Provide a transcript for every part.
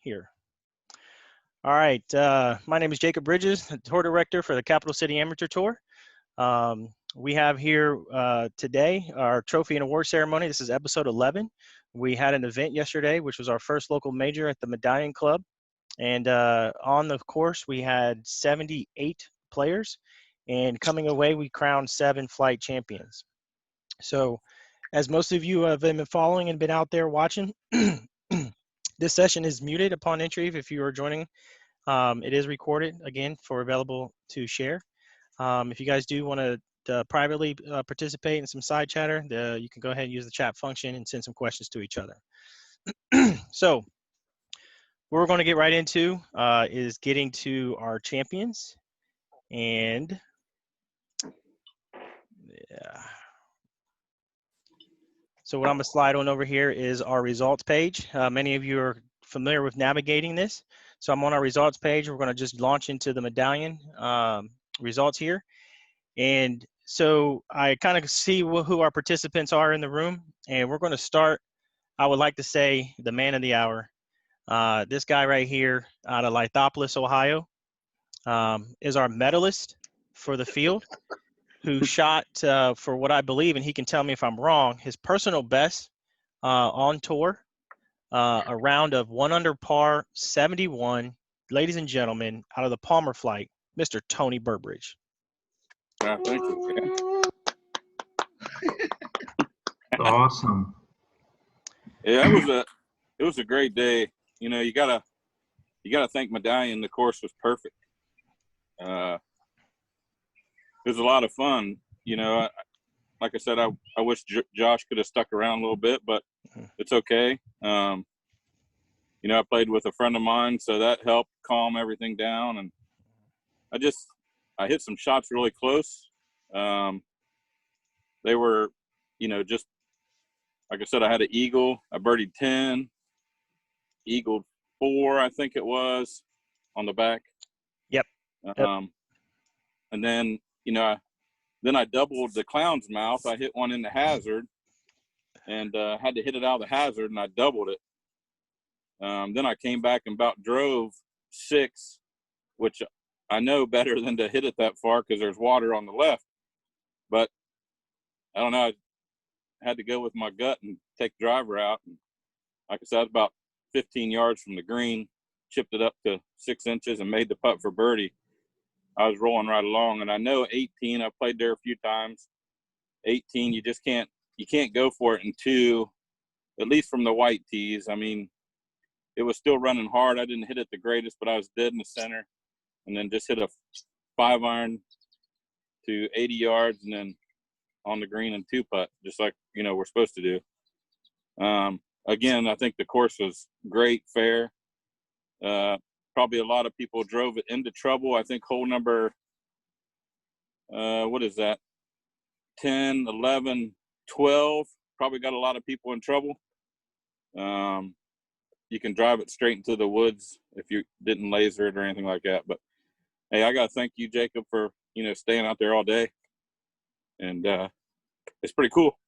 here. All right. My name is Jacob Bridges, the tour director for the Capital City Amateur Tour. We have here today our trophy and award ceremony. This is episode 11. We had an event yesterday, which was our first local major at the Medallion Club. And on the course, we had 78 players. And coming away, we crowned 7 flight champions. So as most of you have been following and been out there watching, this session is muted upon entry if you are joining. It is recorded, again, for available to share. If you guys do want to privately participate in some side chatter, you can go ahead and use the chat function and send some questions to each other. So what we're going to get right into is getting to our champions. And yeah. So what I'm going to slide on over here is our results page. Many of you are familiar with navigating this. So I'm on our results page. We're going to just launch into the medallion results here. And so I kind of see who our participants are in the room. And we're going to start, I would like to say, the man of the hour. This guy right here out of Lithopolis, Ohio, is our medalist for the field, who shot, for what I believe, and he can tell me if I'm wrong, his personal best on tour, a round of 1 under par 71, ladies and gentlemen, out of the Palmer flight, Mr. Tony Burbridge. Thank you. Awesome. Yeah, it was a great day. You know, you gotta thank Medallion. The course was perfect. It was a lot of fun. You know, like I said, I wish Josh could have stuck around a little bit, but it's okay. You know, I played with a friend of mine, so that helped calm everything down. And I hit some shots really close. They were, you know, just like I said, I had an eagle. I birdied 10, eagled 4, I think it was, on the back. Yep. And then, you know, then I doubled the clown's mouth. I hit one in the hazard and had to hit it out of the hazard, and I doubled it. Then I came back and about drove 6, which I know better than to hit it that far because there's water on the left. But I don't know. I had to go with my gut and take the driver out. And like I said, I was about 15 yards from the green, chipped it up to 6 inches and made the putt for birdie. I was rolling right along. And I know 18, I played there a few times. 18, you can't go for it in 2, at least from the white tees. I mean, it was still running hard. I didn't hit it the greatest, but I was dead in the center. And then just hit a 5-iron to 80 yards and then on the green and 2-putt, just like, you know, we're supposed to do. Again, I think the course was great, fair. Probably a lot of people drove it into trouble. I think hole number, what is that? 10, 11, 12, probably got a lot of people in trouble. You can drive it straight into the woods if you didn't laser it or anything like that. But hey, I got to thank you, Jacob, for, you know, staying out there all day. And it's pretty cool.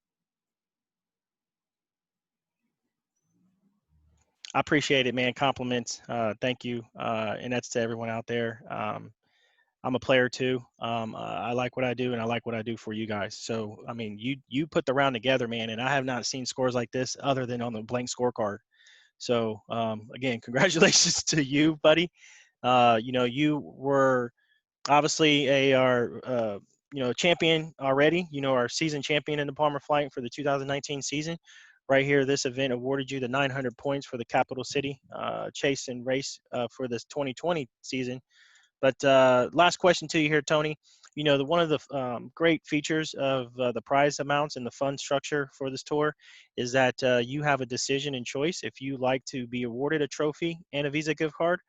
I appreciate it, man. Compliments. Thank you. And that's to everyone out there. I'm a player too. I like what I do, and I like what I do for you guys. So, I mean, you put the round together, man, and I have not seen scores like this other than on the blank scorecard. So, again, congratulations to you, buddy. You know, you were obviously our champion already. You know, our season champion in the Palmer Flight for the 2019 season. Right here, this event awarded you the 900 points for the Capital City Chase and Race for this 2020 season. But last question to you here, Tony. You know, one of the great features of the prize amounts and the fund structure for this tour is that you have a decision and choice if you like to be awarded a trophy and a Visa gift card,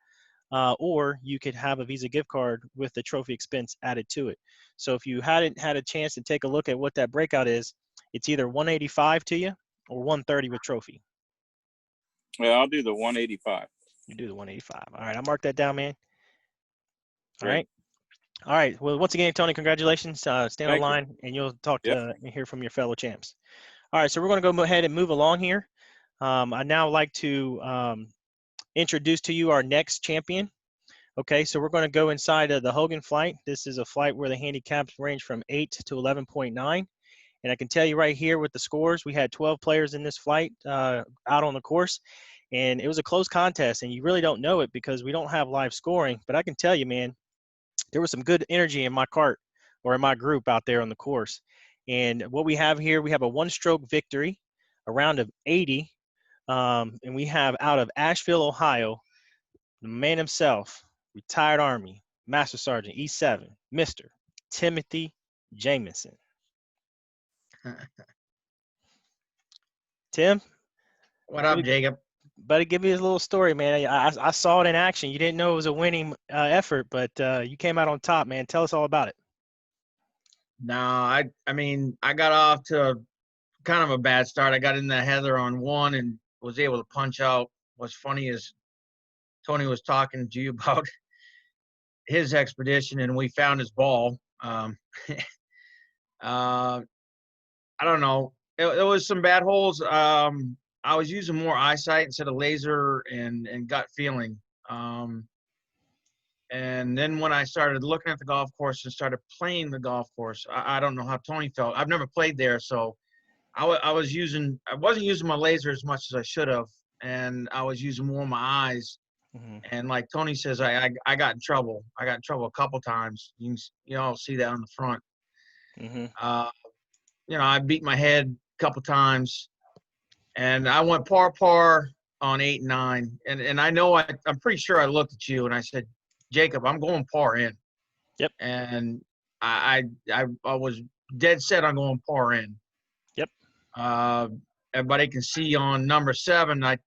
or you could have a Visa gift card with the trophy expense added to it. So if you hadn't had a chance to take a look at what that breakout is, it's either 185 to you or 130 with trophy. Yeah, I'll do the 185. You do the 185. All right, I'll mark that down, man. All Great. right. All right. Well, once again, Tony, congratulations. Stay on the line, and you'll talk to and hear from your fellow champs. All right, so we're going to go ahead and move along here. I'd now like to introduce to you our next champion. Okay, so we're going to go inside of the Hogan flight. This is a flight where the handicaps range from 8 to 11.9. And I can tell you right here with the scores, we had 12 players in this flight out on the course. And it was a close contest. And you really don't know it because we don't have live scoring. But I can tell you, man, there was some good energy in my cart or in my group out there on the course. And what we have here, we have a one-stroke victory, a round of 80. And we have out of Asheville, Ohio, the man himself, retired Army, Master Sergeant E7, Mr. Timothy Jamison. Tim? What up, Jacob? Buddy, give me a little story, man. I saw it in action. You didn't know it was a winning effort, but you came out on top, man. Tell us all about it. No, I mean, I got off to kind of a bad start. I got in the heather on 1 and was able to punch out. What's funny is Tony was talking to you about his expedition, and we found his ball. I don't know. It was some bad holes. I was using more eyesight instead of laser and gut feeling. And then when I started looking at the golf course and started playing the golf course, I don't know how Tony felt. I've never played there, so I wasn't using my laser as much as I should have, and I was using more of my eyes. Mm-hmm. And like Tony says, I got in trouble. I got in trouble a couple times. You all see that on the front. Mm-hmm. I beat my head a couple times, and I went par on 8 and 9. And I know I'm pretty sure I looked at you and I said, Jacob, I'm going par in. Yep. And I was dead set on going par in. Yep. Everybody can see on number 7, I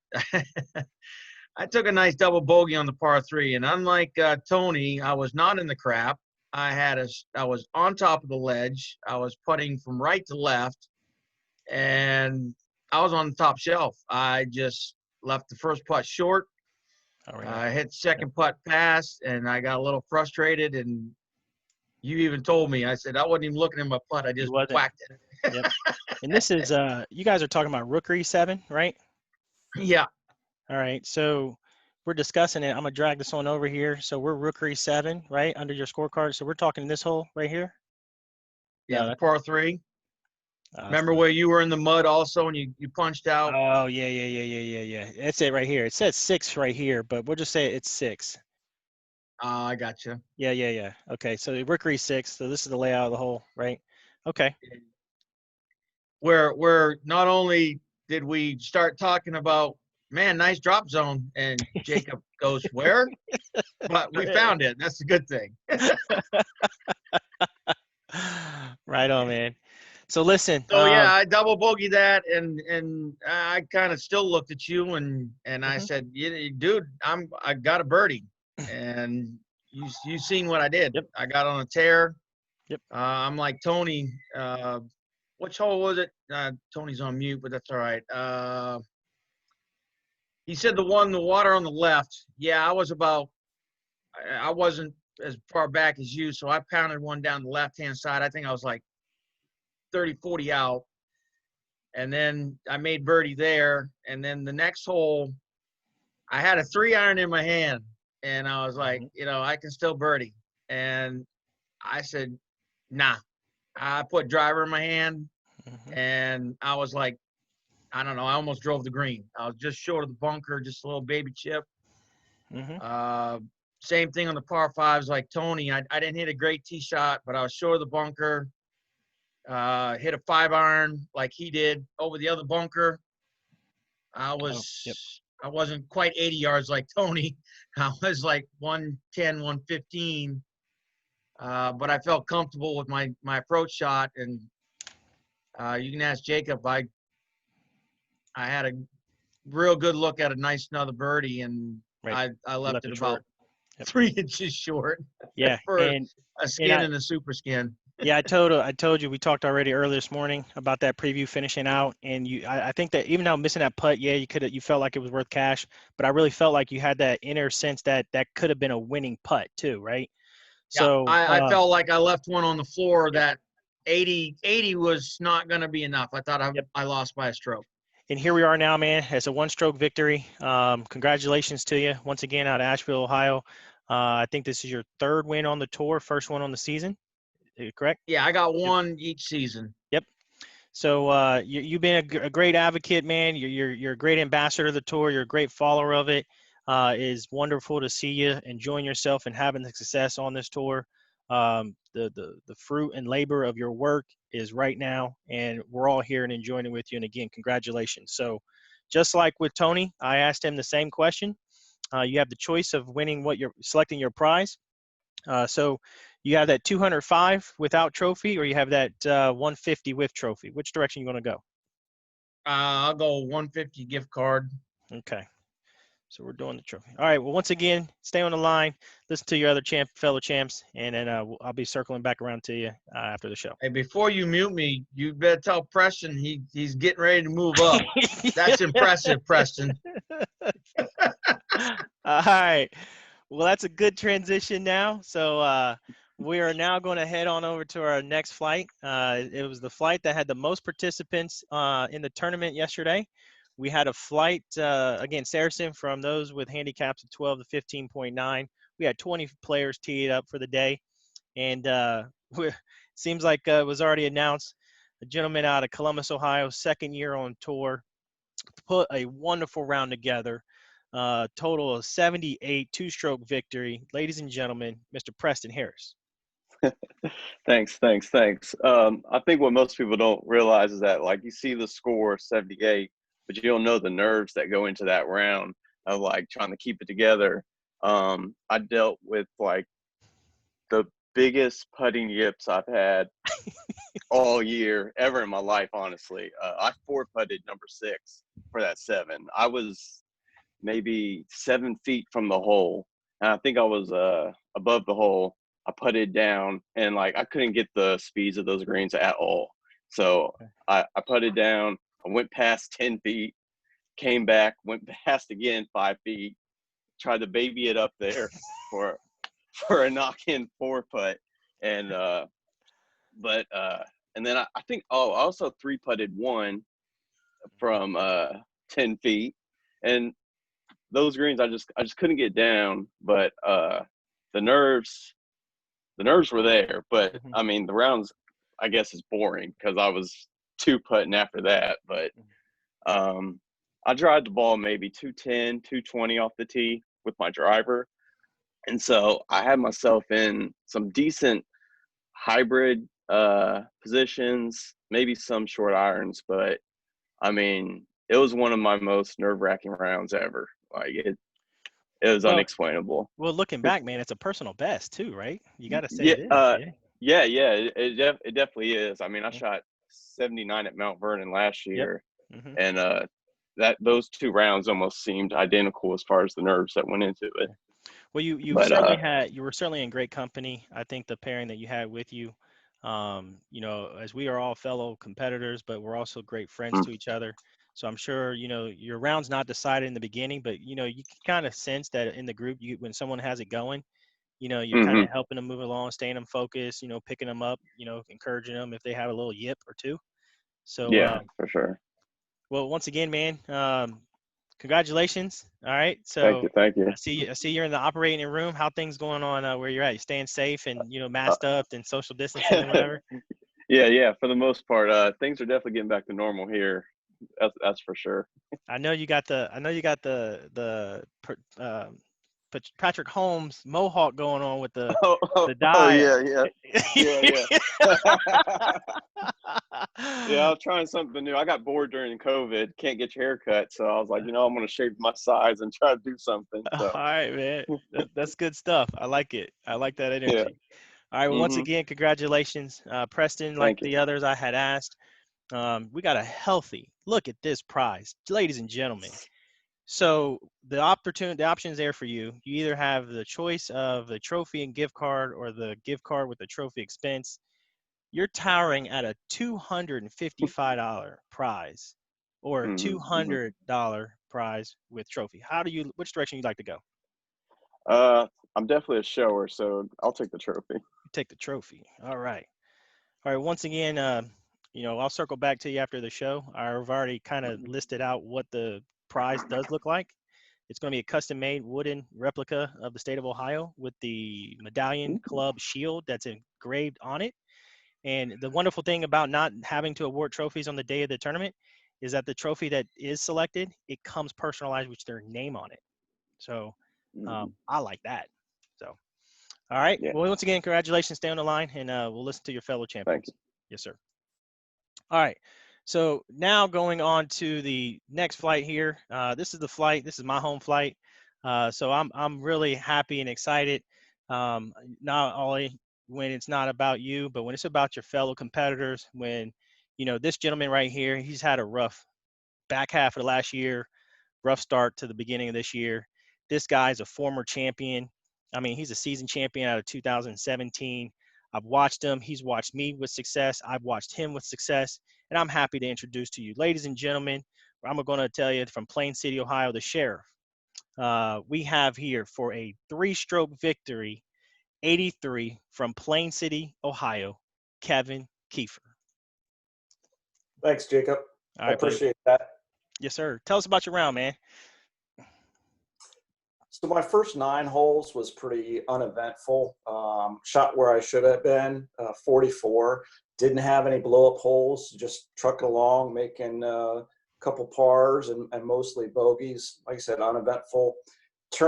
I took a nice double bogey on the par 3, and unlike Tony, I was not in the crap. I was on top of the ledge. I was putting from right to left, and I was on the top shelf. I just left the first putt short. I hit second putt past, and I got a little frustrated. And you even told me, I said I wasn't even looking at my putt. I just whacked it. Yep. And this is you guys are talking about Rookery 7, right? Yeah. All right. So we're discussing it. I'm gonna drag this on over here. So we're Rookery 7, right, under your scorecard. So we're talking this hole right here. Yeah, the par 3. Remember Remember where you were in the mud also and you punched out? Oh, yeah. That's it right here. It says 6 right here, but we'll just say it's 6. Oh, I got you. Yeah. Okay, so Rookery 6. So this is the layout of the hole, right? Okay. Where not only did we start talking about, man, nice drop zone, and Jacob goes, where? But we found it. That's a good thing. Right on, man. So listen. So yeah, I double bogey that, and I kind of still looked at you and I said, yeah, dude, I got a birdie, and you seen what I did. Yep. I got on a tear. Yep. I'm like Tony. Which hole was it? Tony's on mute, but that's all right. He said the water on the left. Yeah, I wasn't as far back as you, so I pounded one down the left-hand side. I think I was like 30, 40 out. And then I made birdie there. And then the next hole, I had a 3-iron in my hand. And I was like, I can still birdie. And I said, nah. I put driver in my hand. And I was like, I don't know. I almost drove the green. I was just short of the bunker, just a little baby chip. Same thing on the par 5s like Tony. I didn't hit a great tee shot, but I was short of the bunker. Hit a 5-iron like he did over the other bunker. I wasn't quite 80 yards like Tony. I was like 110, 115. But I felt comfortable with my approach shot, and you can ask Jacob. I had a real good look at a nice another birdie, and I left it about 3 inches short. Yeah, for a skin and a super skin. Yeah, I told you, we talked already earlier this morning about that preview finishing out, and I think that even though missing that putt, yeah, you felt like it was worth cash, but I really felt like you had that inner sense that could have been a winning putt too, right? Yeah, so I felt like I left one on the floor that 80 was not going to be enough. I thought I lost by a stroke. And here we are now, man. It's a one-stroke victory. Congratulations to you once again out of Asheville, Ohio. I think this is your third win on the tour, first one on the season. Correct? Yeah, I got one each season. Yep. So you've been a great advocate, man. You're a great ambassador of the tour. You're a great follower of it. It is wonderful to see you enjoying yourself and having the success on this tour. The fruit and labor of your work is right now, and we're all here and enjoying it with you. And again, congratulations. So just like with Tony, I asked him the same question. You have the choice of winning what you're selecting your prize. So you have that 205 without trophy, or you have that 150 with trophy. Which direction you want to go? I'll go 150 gift card. Okay. So we're doing the trophy. All right. Well, once again, stay on the line, listen to your other fellow champs, and then I'll be circling back around to you after the show. Hey, before you mute me, you better tell Preston he's getting ready to move up. That's impressive, Preston. All right. Well, that's a good transition now. So we are now going to head on over to our next flight. It was the flight that had the most participants in the tournament yesterday. We had a flight, again, Saracen, from those with handicaps of 12 to 15.9. We had 20 players teed up for the day. And seems like it was already announced, a gentleman out of Columbus, Ohio, second year on tour, put a wonderful round together. Total of 78, two-stroke victory. Ladies and gentlemen, Mr. Preston Harris. Thanks. I think what most people don't realize is that, like, you see the score 78, but you don't know the nerves that go into that round of, like, trying to keep it together. I dealt with, like, the biggest putting yips I've had all year ever in my life, honestly. I four-putted number 6 for that 7. I was maybe 7 feet from the hole, and I think I was above the hole. I putted down, and like I couldn't get the speeds of those greens at all. So I putted down. I went past 10 feet, came back, went past again 5 feet, tried to baby it up there for a knock-in 4-putt, and and then I think I also 3-putted one from 10 feet, and those greens I just couldn't get down, but the nerves were there. But I mean, the rounds, I guess, is boring because I was 2-putting after that. But I drive the ball maybe 210, 220 off the tee with my driver, and so I had myself in some decent hybrid positions, maybe some short irons, but I mean, it was one of my most nerve-wracking rounds ever. Like it was unexplainable. Well, looking back, man, it's a personal best too, right? You got to say Yeah, it is. it definitely is. I mean, I shot 79 at Mount Vernon last year, and those 2 rounds almost seemed identical as far as the nerves that went into it. Well, you were certainly in great company. I think the pairing that you had with you, as we are all fellow competitors, but we're also great friends to each other. So I'm sure, your round's not decided in the beginning, but, you can kind of sense that in the group, when someone has it going, you're kind of helping them move along, staying them focused, picking them up, encouraging them if they have a little yip or two. So, yeah, for sure. Well, once again, man, congratulations. All right. So thank you. I see you're in the operating room. How things going on where you're at? You staying safe and, masked up and social distancing and whatever? Yeah. For the most part, things are definitely getting back to normal here. That's for sure. I know you got the Patrick Holmes mohawk going on with the dye. Yeah. Yeah, I was trying something new. I got bored during COVID. Can't get your hair cut, so I was like, I'm going to shave my sides and try to do something. So. All right, man. That's good stuff. I like it. I like that energy. Yeah. All right. Well, once again, congratulations, Preston. Like the others I had asked, we got a healthy look at this prize, ladies and gentlemen. So the option's there for you. You either have the choice of the trophy and gift card or the gift card with the trophy expense. You're towering at a $255 prize or a $200 prize with trophy. Which direction you'd like to go? I'm definitely a shower, so I'll take the trophy. You take the trophy. All right. Once again, I'll circle back to you after the show. I've already kind of listed out what the prize does look like. It's going to be a custom-made wooden replica of the state of Ohio with the Medallion Club shield that's engraved on it. And the wonderful thing about not having to award trophies on the day of the tournament is that the trophy that is selected, it comes personalized with their name on it. So I like that. So, all right. Yeah. Well, once again, congratulations. Stay on the line, and we'll listen to your fellow Thank champions. you. Yes, sir. All right. So now going on to the next flight here. This is the flight. This is my home flight. So I'm really happy and excited. Not only when it's not about you, but when it's about your fellow competitors. When this gentleman right here, he's had a rough back half of the last year, rough start to the beginning of this year. This guy's a former champion. I mean, he's a season champion out of 2017. I've watched him. He's watched me with success. I've watched him with success. And I'm happy to introduce to you, ladies and gentlemen, I'm going to tell you from Plain City, Ohio, the sheriff. We have here for a 3-stroke victory, 83 from Plain City, Ohio, Kevin Kiefer. Thanks, Jacob. All I right, buddy. appreciate that. Yes, sir. Tell us about your round, man. So my first 9 holes was pretty uneventful. Shot where I should have been, 44. Didn't have any blow-up holes, just trucking along, making a couple pars and mostly bogeys. Like I said, uneventful.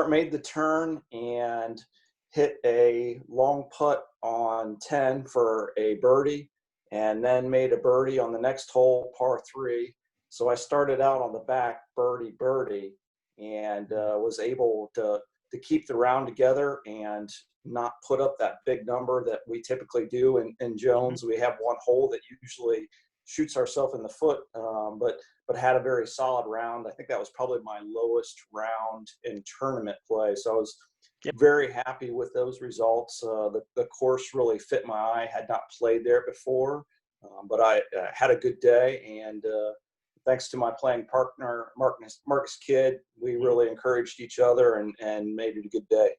Made the turn and hit a long putt on 10 for a birdie, and then made a birdie on the next hole, par 3. So I started out on the back birdie, and was able to keep the round together and not put up that big number that we typically do in Jones. We have one hole that usually shoots ourselves in the foot, but had a very solid round. I think that was probably my lowest round in tournament play. So I was very happy with those results. The course really fit my eye. Had not played there before, but I had a good day, and thanks to my playing partner, Marcus Kidd, we really encouraged each other and made it a good day.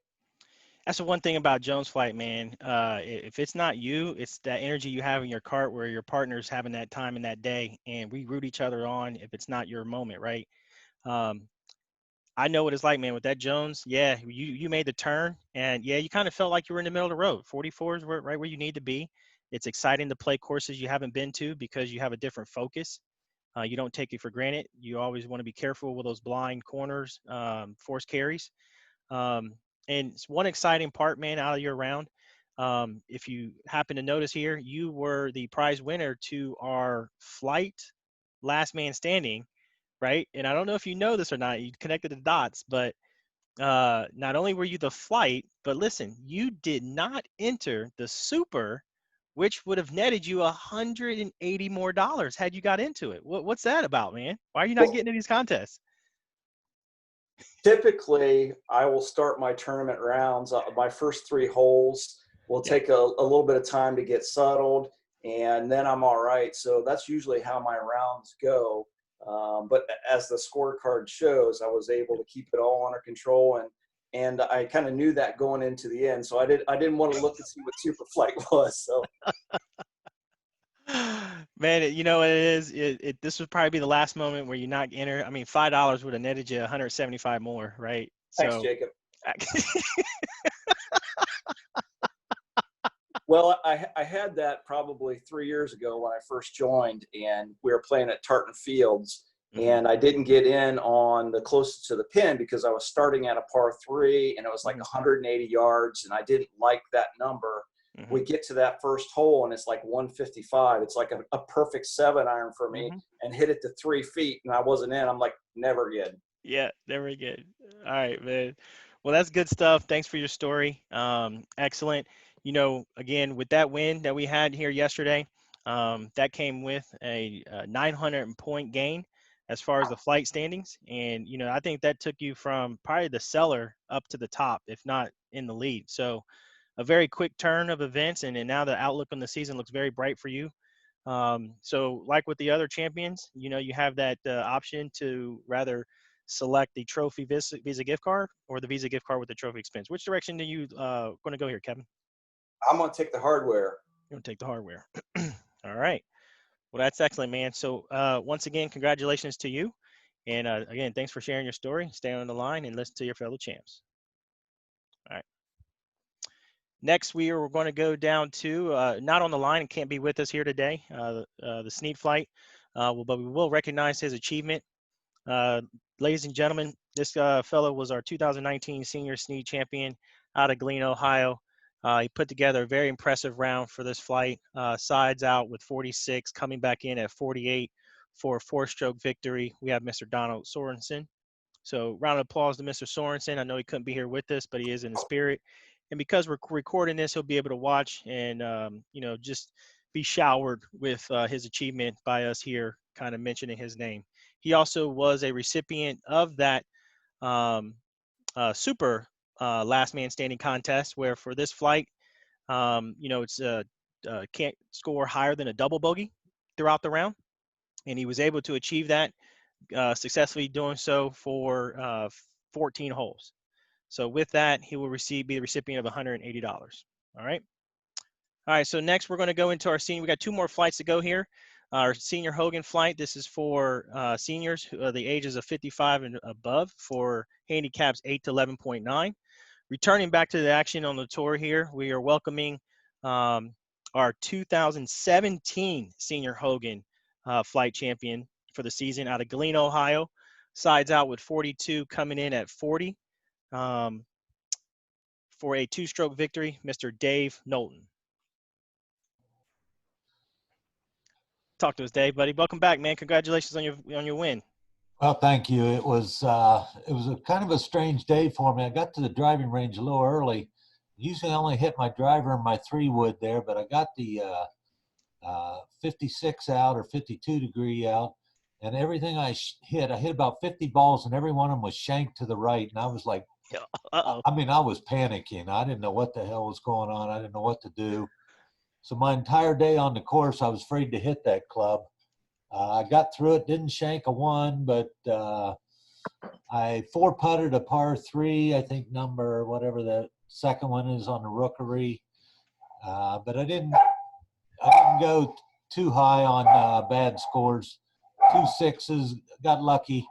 That's the one thing about Jones Flight, man. If it's not you, it's that energy you have in your cart where your partner's having that time in that day, and we root each other on if it's not your moment, right? I know what it's like, man, with that Jones. Yeah, you made the turn, and yeah, you kind of felt like you were in the middle of the road. 44 is right where you need to be. It's exciting to play courses you haven't been to because you have a different focus. You don't take it for granted. You always want to be careful with those blind corners, forced carries. And it's one exciting part, man, out of your round. If you happen to notice here, you were the prize winner to our flight last man standing, right? And I don't know if you know this or not, you connected the dots, but not only were you the flight, but listen, you did not enter the super, which would have netted you $180 more had you got into it. What's that about, man? Why are you not getting in these contests? Typically, I will start my tournament rounds. My first 3 holes will take a little bit of time to get settled, and then I'm all right. So that's usually how my rounds go. But as the scorecard shows, I was able to keep it all under control, and I kind of knew that going into the end. So I didn't want to look to see what Super Flight was. So. Man, you know what it is? This would probably be the last moment where you not enter. I mean, $5 would have netted you 175 more, right? Thanks, So, Jacob. Well, I had that probably 3 years ago when I first joined, and we were playing at Tartan Fields, and I didn't get in on the closest to the pin because I was starting at a par 3, and it was like 180 yards, and I didn't like that number. We get to that first hole, and it's like 155. It's like a perfect 7-iron for me, and hit it to 3 feet, and I wasn't in. I'm like, never again. Yeah, never again. All right, man. Well, that's good stuff. Thanks for your story. Excellent. Again, with that win that we had here yesterday, that came with a 900-point gain as far as the flight standings. And, I think that took you from probably the cellar up to the top, if not in the lead. So a very quick turn of events. And now the outlook on the season looks very bright for you. So like with the other champions, you have that option to rather select the trophy Visa gift card or the Visa gift card with the trophy expense. Which direction are you going to go here, Kevin? I'm going to take the hardware. You're going to take the hardware. All right. Well, that's excellent, man. So once again, congratulations to you. And again, thanks for sharing your story. Stay on the line and listen to your fellow champs. All right. Next, we are going to go down to not on the line and can't be with us here today, the Snead flight, but we will recognize his achievement. Ladies and gentlemen, this fellow was our 2019 senior Snead champion out of Galena, Ohio. He put together a very impressive round for this flight. Sides out with 46, coming back in at 48 for a 4-stroke victory. We have Mr. Donald Sorensen. So round of applause to Mr. Sorensen. I know he couldn't be here with us, but he is in the spirit. And because we're recording this, he'll be able to watch and, just be showered with his achievement by us here, kind of mentioning his name. He also was a recipient of that super last man standing contest, where for this flight, it's can't score higher than a double bogey throughout the round. And he was able to achieve that, successfully doing so for 14 holes. So with that, he will be the recipient of $180. All right. All right. So next, we're going to go into our senior. We got 2 more flights to go here. Our senior Hogan flight. This is for seniors who are the ages of 55 and above for handicaps 8 to 11.9. Returning back to the action on the tour here, we are welcoming our 2017 senior Hogan flight champion for the season out of Galena, Ohio. Sides out with 42, coming in at 40 for a 2-stroke victory, Mr. Dave Knowlton. Talk to us, Dave, buddy. Welcome back, man. Congratulations on your win. Well, thank you. It was a kind of a strange day for me. I got to the driving range a little early. Usually I only hit my driver and my 3-wood there, but I got the 56 out or 52 degree out, and everything I hit about 50 balls, and every one of them was shanked to the right. And I was like, uh-oh. I mean, I was panicking. I didn't know what the hell was going on. I didn't know what to do. So my entire day on the course, I was afraid to hit that club. I got through it, didn't shank a 1, but I 4-putted a par 3, I think number, whatever the second one is on the rookery. But I didn't go too high on bad scores. 2 6s, got lucky.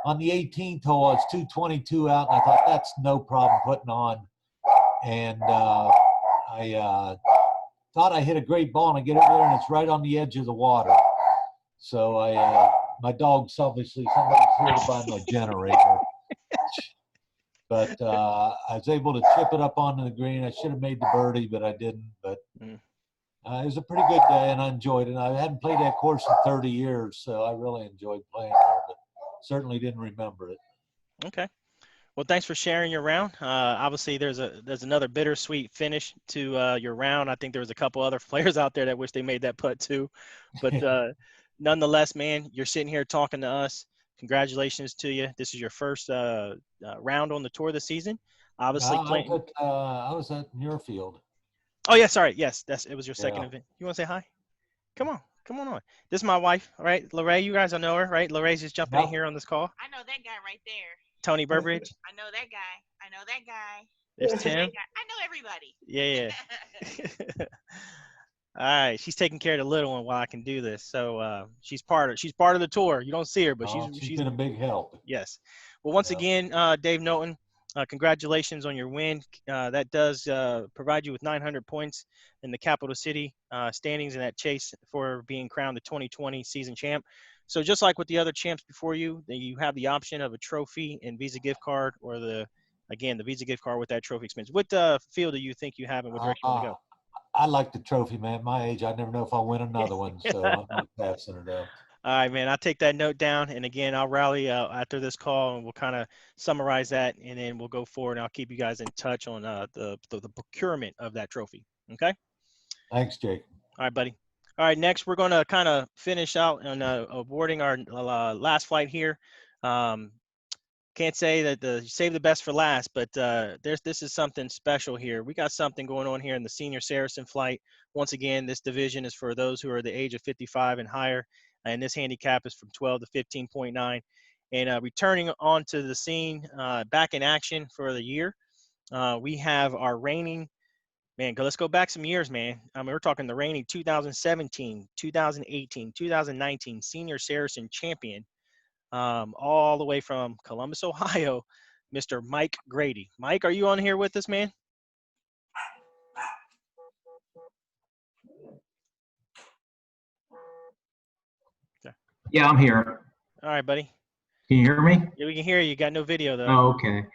On the 18th hole, I was 222 out, and I thought that's no problem putting on. And I thought I hit a great ball, and I get it there, and it's right on the edge of the water. So my dog's obviously somebody's here to buy my generator. But I was able to chip it up onto the green. I should have made the birdie, but I didn't. But it was a pretty good day, and I enjoyed it. I hadn't played that course in 30 years, so I really enjoyed playing there, but certainly didn't remember it. Okay. Well, thanks for sharing your round. Obviously, there's another bittersweet finish to your round. I think there was a couple other players out there that wish they made that putt too. But nonetheless, man, you're sitting here talking to us. Congratulations to you. This is your first round on the tour this season. Obviously, playing. I was at Muirfield. Oh, yeah, sorry. Yes, it was your second Yeah. event. You want to say hi? Come on on. This is my wife, all right? Lorraine, you guys know her, right? Lorraine's just jumping in here on this call. I know that guy right there. Tony Burbridge. I know that guy. I know that guy. There's I know Tim. that guy. I know everybody. Yeah. All right, she's taking care of the little one while I can do this. So she's part of the tour. You don't see her, but she's been a big help. Yes. Well, once again, Dave Knowlton, congratulations on your win. That does provide you with 900 points in the capital city standings in that chase for being crowned the 2020 season champ. So just like with the other champs before you have the option of a trophy and Visa gift card, or the Visa gift card with that trophy expense. What field do you think you have, and what direction you want to go? I like the trophy, man. At my age, I never know if I'll win another one, so I'm not passing it up. All right, man. I'll take that note down, and again, I'll rally after this call, and we'll kind of summarize that, and then we'll go forward, and I'll keep you guys in touch on the procurement of that trophy. Okay? Thanks, Jake. All right, buddy. All right, next we're going to kind of finish out on awarding our last flight here. Can't say that save the best for last, but this is something special here. We got something going on here in the senior Saracen flight. Once again, this division is for those who are the age of 55 and higher, and this handicap is from 12 to 15.9. And returning onto the scene, back in action for the year, we have our reigning Man, let's go back some years, man. I mean, we're talking the reigning 2017, 2018, 2019 senior Saracen champion, all the way from Columbus, Ohio, Mr. Mike Grady. Mike, are you on here with us, man? Yeah, I'm here. All right, buddy. Can you hear me? Yeah, we can hear you. Got no video though. Oh, okay.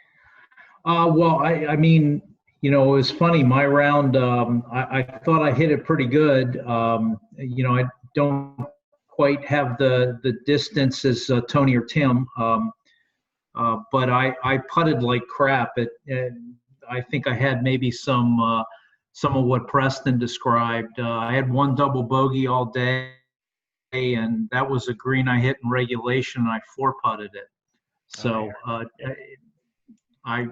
Well, I mean, it was funny. My round, I thought I hit it pretty good. I don't quite have the distance as Tony or Tim, but I putted like crap. I think I had maybe some of what Preston described. I had one double bogey all day, and that was a green I hit in regulation, and I four putted it. So I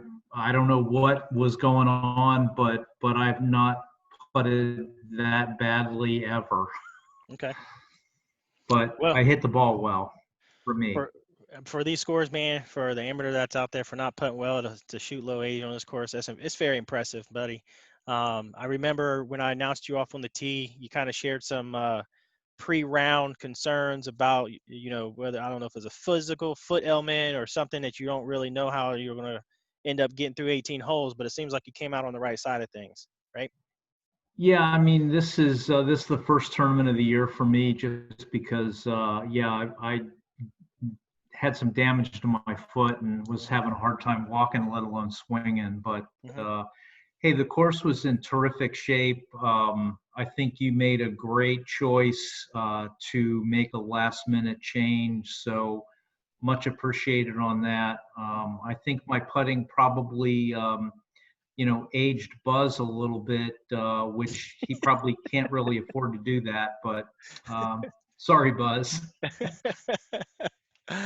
don't know what was going on, but I've not putted that badly ever. Okay. But Well, I hit the ball well for me. For these scores, man, for the amateur that's out there for not putting well to shoot low 80 on this course, it's very impressive, buddy. I remember when I announced you off on the tee, you kind of shared some pre-round concerns about, whether, I don't know if it's a physical foot element or something that you don't really know how you're going to end up getting through 18 holes, but it seems like you came out on the right side of things, right? Yeah, I mean, this is the first tournament of the year for me, just because, I had some damage to my foot and was having a hard time walking, let alone swinging. But hey, the course was in terrific shape. I think you made a great choice to make a last-minute change, so much appreciated on that. I think my putting probably aged Buzz a little bit, which he probably can't really afford to do that, but sorry, Buzz. All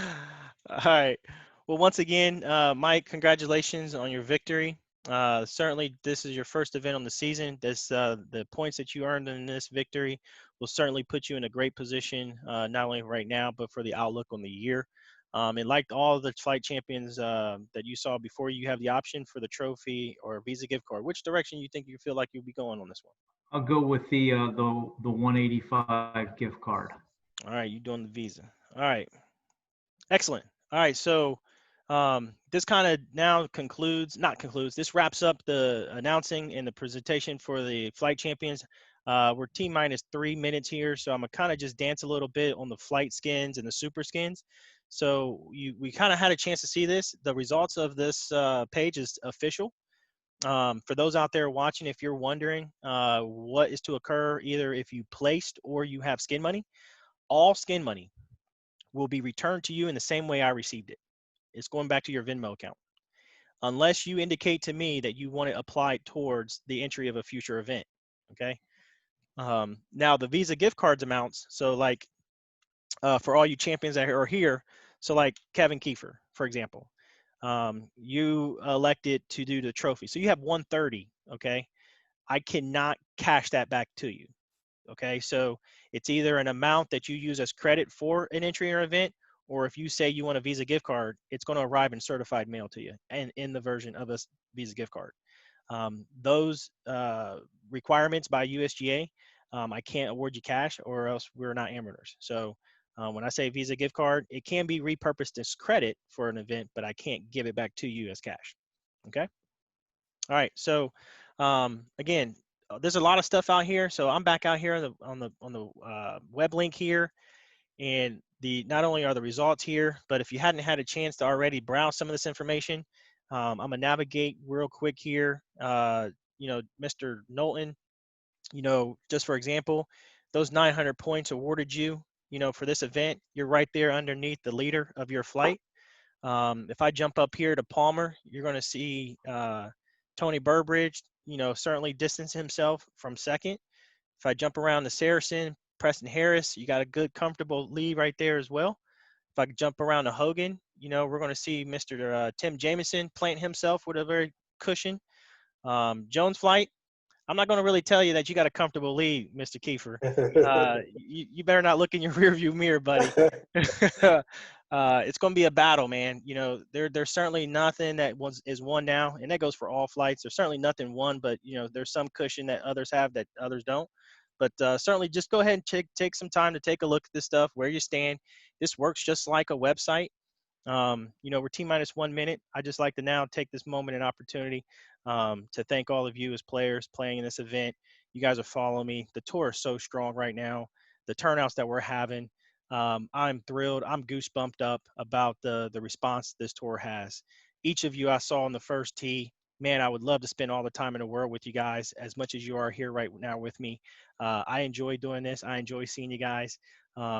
right. Well, once again, Mike, congratulations on your victory. Certainly, this is your first event on the season. The points that you earned in this victory will certainly put you in a great position, not only right now, but for the outlook on the year. And like all the flight champions that you saw before, you have the option for the trophy or Visa gift card. Which direction you think you feel like you'll be going on this one? I'll go with the 185 gift card. All right, you doing the Visa. All right. Excellent. All right, so this kind of now this wraps up the announcing and the presentation for the flight champions. We're T-minus 3 minutes here, so I'm gonna kind of just dance a little bit on the flight skins and the super skins. So we kind of had a chance to see this. The results of this page is official. For those out there watching, if you're wondering what is to occur, either if you placed or you have skin money, all skin money will be returned to you in the same way I received it. It's going back to your Venmo account, unless you indicate to me that you want to apply it towards the entry of a future event. Okay. Now the Visa gift cards amounts. So like for all you champions that are here, so like Kevin Kiefer, for example, you elected to do the trophy. So you have 130. Okay. I cannot cash that back to you. Okay, so it's either an amount that you use as credit for an entry or event, or if you say you want a Visa gift card, it's going to arrive in certified mail to you and in the version of a Visa gift card. Those requirements by USGA, I can't award you cash or else we're not amateurs. So when I say Visa gift card, it can be repurposed as credit for an event, but I can't give it back to you as cash. Okay. All right. So again, there's a lot of stuff out here. So I'm back out here on the web link here, and not only are the results here, but if you hadn't had a chance to already browse some of this information, I'm gonna navigate real quick here. Mr. Knowlton, just for example, those 900 points awarded you, for this event, you're right there underneath the leader of your flight. If I jump up here to Palmer, you're going to see Tony Burbridge, certainly distance himself from second. If I jump around to Saracen, Preston Harris, you got a good, comfortable lead right there as well. If I jump around to Hogan, we're going to see Mr. Tim Jamieson plant himself with a very cushion. Jones Flight, I'm not going to really tell you that you got a comfortable lead, Mr. Kiefer. You better not look in your rearview mirror, buddy. It's going to be a battle, man. You know, there's certainly nothing that is won now, and that goes for all flights. There's certainly nothing won, but you know, there's some cushion that others have that others don't. But certainly, just go ahead and take some time to take a look at this stuff, where you stand. This works just like a website. You know, we're T-minus 1 minute. I just like to now take this moment and opportunity to thank all of you as players playing in this event. You guys are following me. The tour is so strong right now. The turnouts that we're having, I'm thrilled. I'm goosebumped up about the response this tour has. Each of you I saw on the first tee. Man, I would love to spend all the time in the world with you guys as much as you are here right now with me. I enjoy doing this. I enjoy seeing you guys.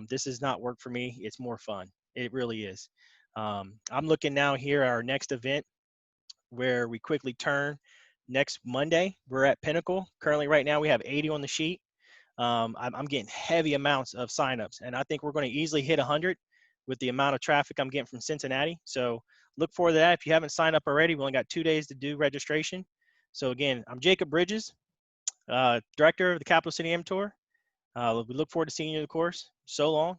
This is not work for me. It's more fun. It really is. I'm looking now here at our next event where we quickly turn next Monday. We're at Pinnacle. Currently, right now, we have 80 on the sheet. I'm getting heavy amounts of signups, and I think we're going to easily hit 100 with the amount of traffic I'm getting from Cincinnati. So look forward to that. If you haven't signed up already, we only got 2 days to do registration. So again, I'm Jacob Bridges, director of the Capital City M Tour. We look forward to seeing you at the course. So long.